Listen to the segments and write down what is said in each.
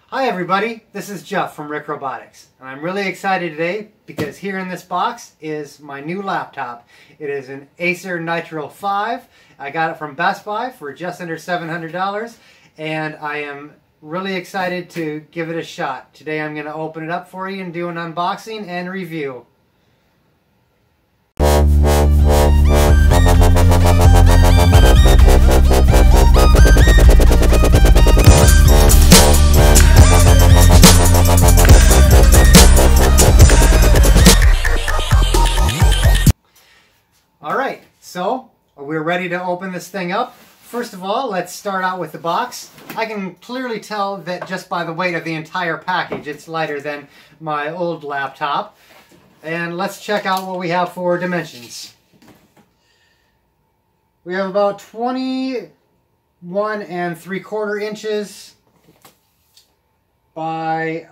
Hi everybody, this is Jeff from Robotics, and I'm really excited today because here in this box is my new laptop. It is an Acer Nitro 5. I got it from Best Buy for just under $700, and I am really excited to give it a shot. Today I'm going to open it up for you and do an unboxing and review. Alright, so we're ready to open this thing up. First of all, let's start out with the box. I can clearly tell that just by the weight of the entire package, it's lighter than my old laptop. And let's check out what we have for dimensions. We have about 21 3/4 inches by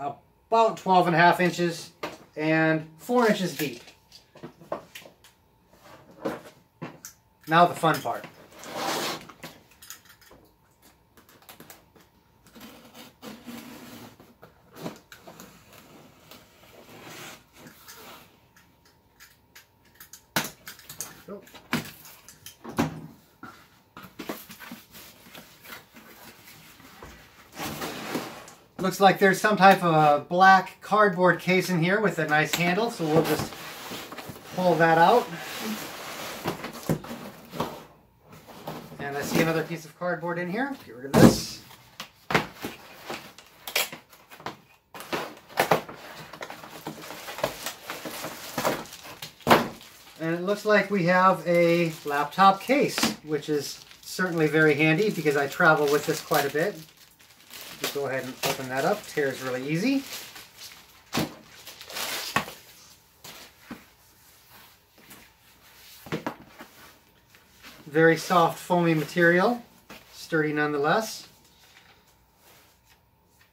about 12.5 inches and 4 inches deep. Now the fun part. Oh. Looks like there's some type of a black cardboard case in here with a nice handle, so we'll just pull that out. And I see another piece of cardboard in here. Get rid of this. And it looks like we have a laptop case, which is certainly very handy because I travel with this quite a bit. Just go ahead and open that up. Tears really easy. Very soft, foamy material, sturdy nonetheless.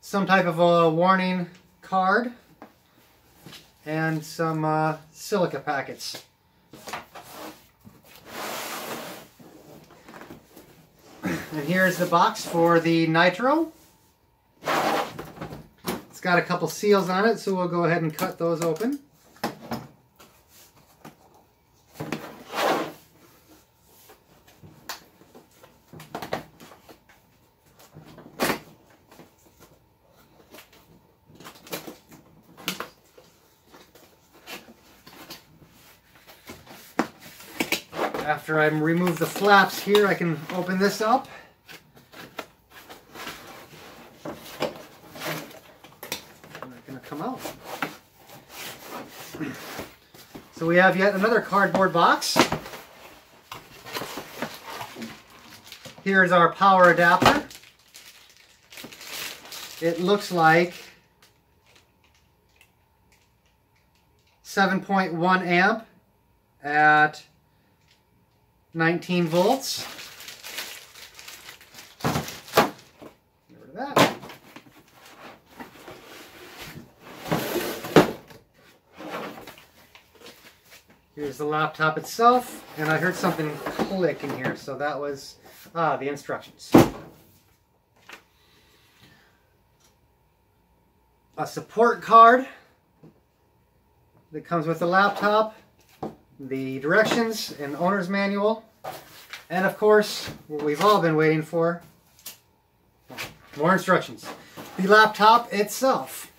Some type of a warning card and some silica packets. And here's the box for the Nitro. It's got a couple seals on it, so we'll go ahead and cut those open. After I remove the flaps here, I can open this up. Not going to come out. So we have yet another cardboard box. Here's our power adapter. It looks like 7.1 amp at 19 volts. Get rid of that. Here's the laptop itself, and I heard something click in here, so that was the instructions. A support card that comes with the laptop, the directions and owner's manual, and of course, what we've all been waiting for, more instructions. The laptop itself.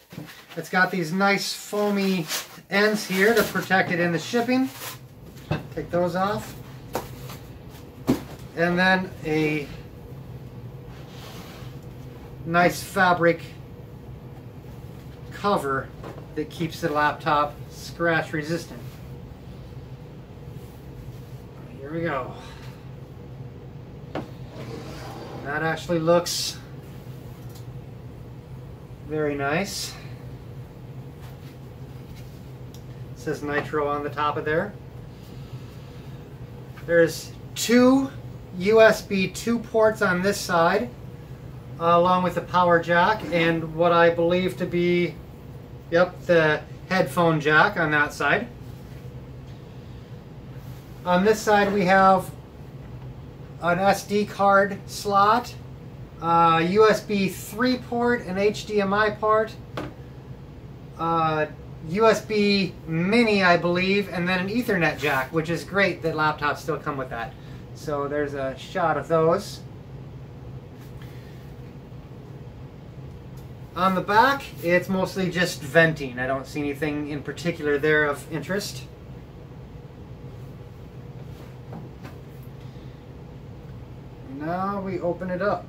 It's got these nice foamy ends here to protect it in the shipping. Take those off. And then a nice fabric cover that keeps the laptop scratch resistant. Here we go. That actually looks very nice. It says Nitro on the top of there. There's two USB 2 ports on this side, along with the power jack and what I believe to be, the headphone jack on that side. On this side we have an SD card slot, USB 3 port, an HDMI port, USB mini, I believe, and then an Ethernet jack, which is great that laptops still come with that. So there's a shot of those. On the back, it's mostly just venting. I don't see anything in particular there of interest. Now we open it up.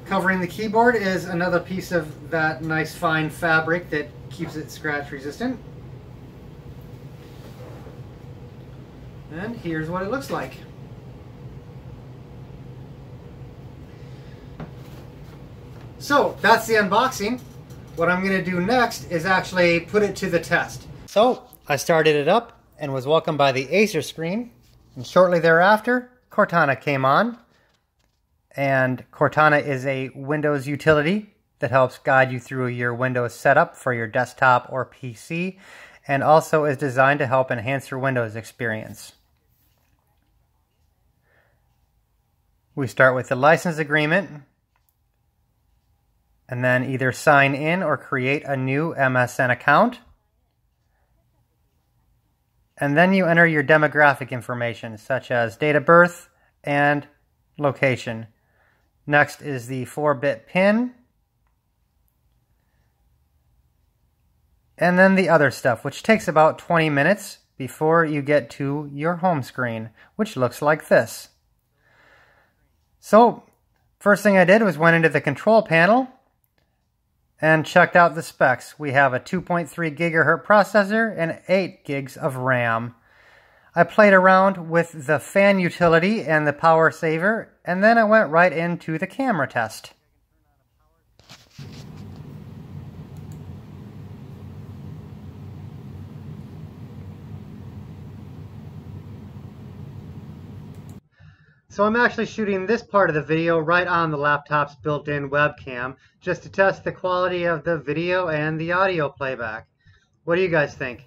Covering the keyboard is another piece of that nice fine fabric that keeps it scratch resistant. And here's what it looks like. So that's the unboxing. What I'm going to do next is actually put it to the test. So I started it up and was welcomed by the Acer screen. And shortly thereafter, Cortana came on. And Cortana is a Windows utility that helps guide you through your Windows setup for your desktop or PC, and also is designed to help enhance your Windows experience. We start with the license agreement, and then either sign in or create a new MSN account. And then you enter your demographic information, such as date of birth and location. Next is the 4-bit PIN. And then the other stuff, which takes about 20 minutes before you get to your home screen, which looks like this. So, first thing I did was went into the control panel and checked out the specs. We have a 2.3 gigahertz processor and 8 gigs of RAM. I played around with the fan utility and the power saver, and then I went right into the camera test. So I'm actually shooting this part of the video right on the laptop's built-in webcam, just to test the quality of the video and the audio playback. What do you guys think?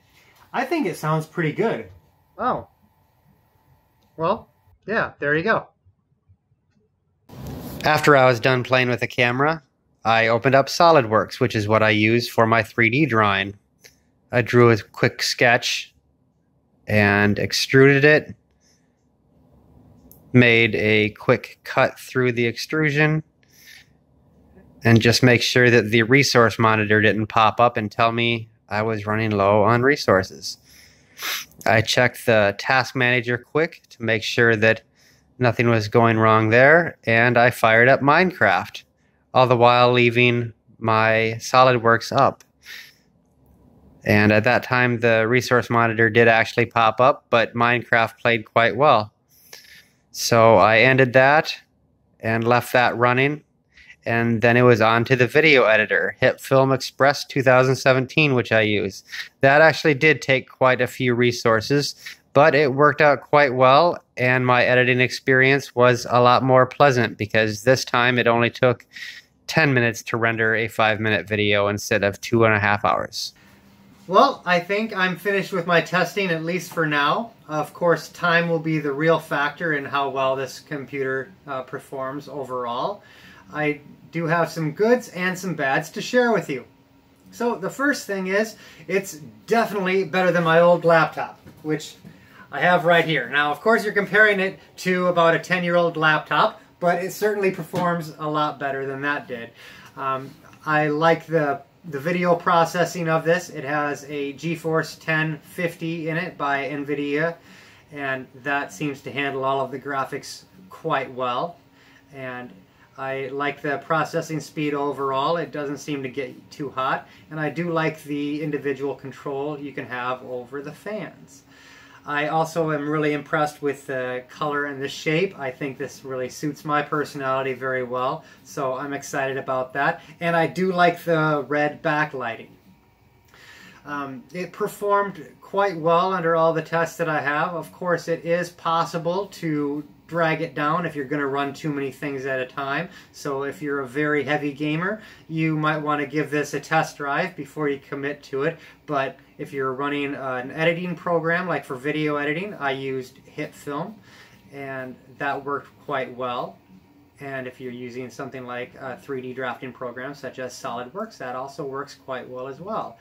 I think it sounds pretty good. Oh. Well, yeah, there you go. After I was done playing with the camera, I opened up SolidWorks, which is what I use for my 3D drawing. I drew a quick sketch and extruded it, made a quick cut through the extrusion, and just make sure that the resource monitor didn't pop up and tell me I was running low on resources. I checked the task manager quick to make sure that nothing was going wrong there, and I fired up Minecraft, all the while leaving my SolidWorks up. And at that time, the resource monitor did actually pop up, but Minecraft played quite well. So I ended that and left that running, and then it was on to the video editor, Hit Film Express 2017, which I use. That actually did take quite a few resources, but it worked out quite well, and my editing experience was a lot more pleasant because this time it only took 10 minutes to render a 5-minute video instead of 2.5 hours. Well, I think I'm finished with my testing, at least for now. Of course, time will be the real factor in how well this computer performs overall. I do have some goods and some bads to share with you. So the first thing is, it's definitely better than my old laptop, which I have right here. Now, of course, you're comparing it to about a 10-year-old laptop, but it certainly performs a lot better than that did. I like the video processing of this. It has a GeForce 1050 in it by NVIDIA, and that seems to handle all of the graphics quite well. And I like the processing speed overall. It doesn't seem to get too hot. And I do like the individual control you can have over the fans. I also am really impressed with the color and the shape. I think this really suits my personality very well. So I'm excited about that. And I do like the red backlighting. It performed quite well under all the tests that I have. Of course, it is possible to drag it down if you're going to run too many things at a time. So if you're a very heavy gamer, you might want to give this a test drive before you commit to it. But if you're running an editing program, like for video editing, I used Hit Film. and that worked quite well. And if you're using something like a 3D drafting program such as SolidWorks, that also works quite well as well.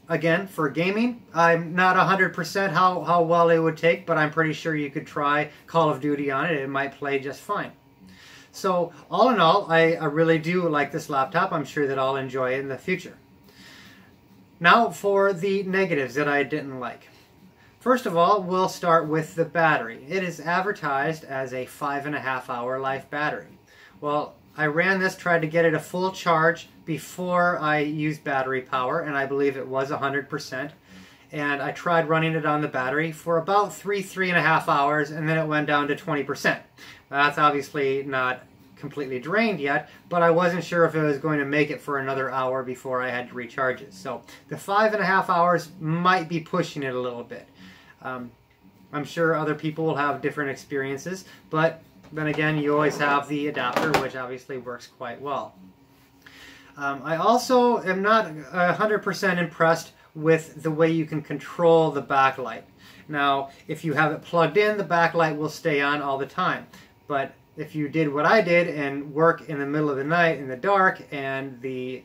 Again, for gaming, I'm not 100% how well it would take, but I'm pretty sure you could try Call of Duty on it. It might play just fine. So all in all, I really do like this laptop. I'm sure that I'll enjoy it in the future. Now for the negatives that I didn't like. First of all, we'll start with the battery. It is advertised as a 5.5 hour life battery. Well, I ran this, tried to get it a full charge before I used battery power, and I believe it was 100%. And I tried running it on the battery for about 3.5 hours, and then it went down to 20%. That's obviously not completely drained yet, but I wasn't sure if it was going to make it for another hour before I had to recharge it. So the 5.5 hours might be pushing it a little bit. I'm sure other people will have different experiences, but then again, you always have the adapter, which obviously works quite well. I also am not 100% impressed with the way you can control the backlight. Now, if you have it plugged in, the backlight will stay on all the time. But if you did what I did and work in the middle of the night in the dark and the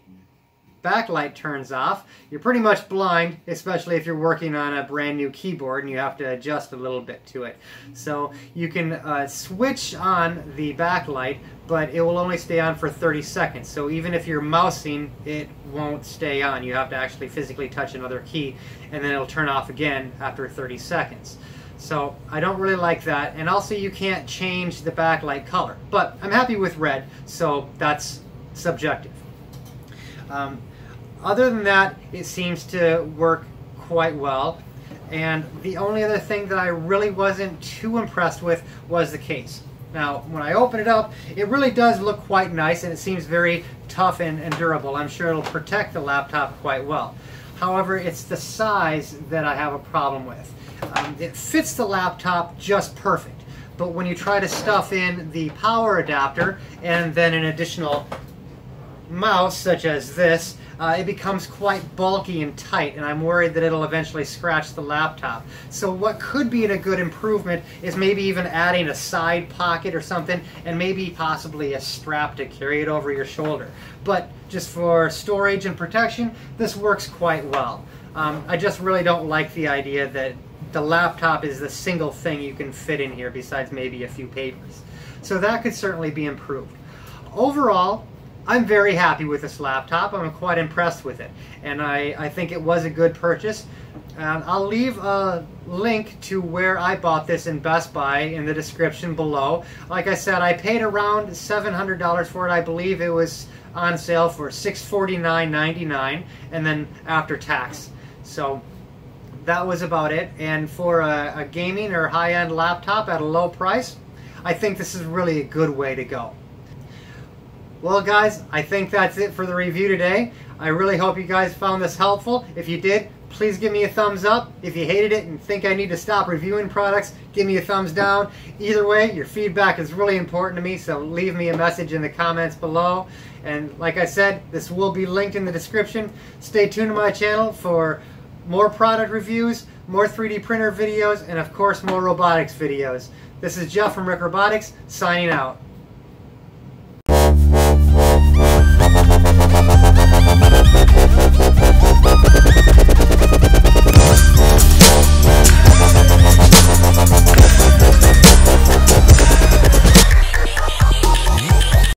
backlight turns off, you're pretty much blind, especially if you're working on a brand new keyboard and you have to adjust a little bit to it. So you can switch on the backlight, but it will only stay on for 30 seconds. So even if you're mousing, it won't stay on. You have to actually physically touch another key, and then it'll turn off again after 30 seconds. So I don't really like that. And also you can't change the backlight color. But I'm happy with red, so that's subjective. Other than that, it seems to work quite well. And the only other thing that I really wasn't too impressed with was the case. Now, when I open it up, it really does look quite nice, and it seems very tough and durable. I'm sure it'll protect the laptop quite well. However, it's the size that I have a problem with. It fits the laptop just perfect, but when you try to stuff in the power adapter and then an additional mouse such as this, it becomes quite bulky and tight, and I'm worried that it'll eventually scratch the laptop. So what could be a good improvement is maybe even adding a side pocket or something, and maybe possibly a strap to carry it over your shoulder. But just for storage and protection, this works quite well. I just really don't like the idea that the laptop is the single thing you can fit in here besides maybe a few papers. So that could certainly be improved. Overall, I'm very happy with this laptop. I'm quite impressed with it, and I think it was a good purchase. And I'll leave a link to where I bought this in Best Buy in the description below. Like I said, I paid around $700 for it. I believe it was on sale for $649.99, and then after tax. So that was about it. And for a gaming or high-end laptop at a low price, I think this is really a good way to go. Well guys, I think that's it for the review today. I really hope you guys found this helpful. If you did, please give me a thumbs up. If you hated it and think I need to stop reviewing products, give me a thumbs down. Either way, your feedback is really important to me, so leave me a message in the comments below. And like I said, this will be linked in the description. Stay tuned to my channel for more product reviews, more 3D printer videos, and of course more robotics videos. This is Jeff from Robotics, signing out.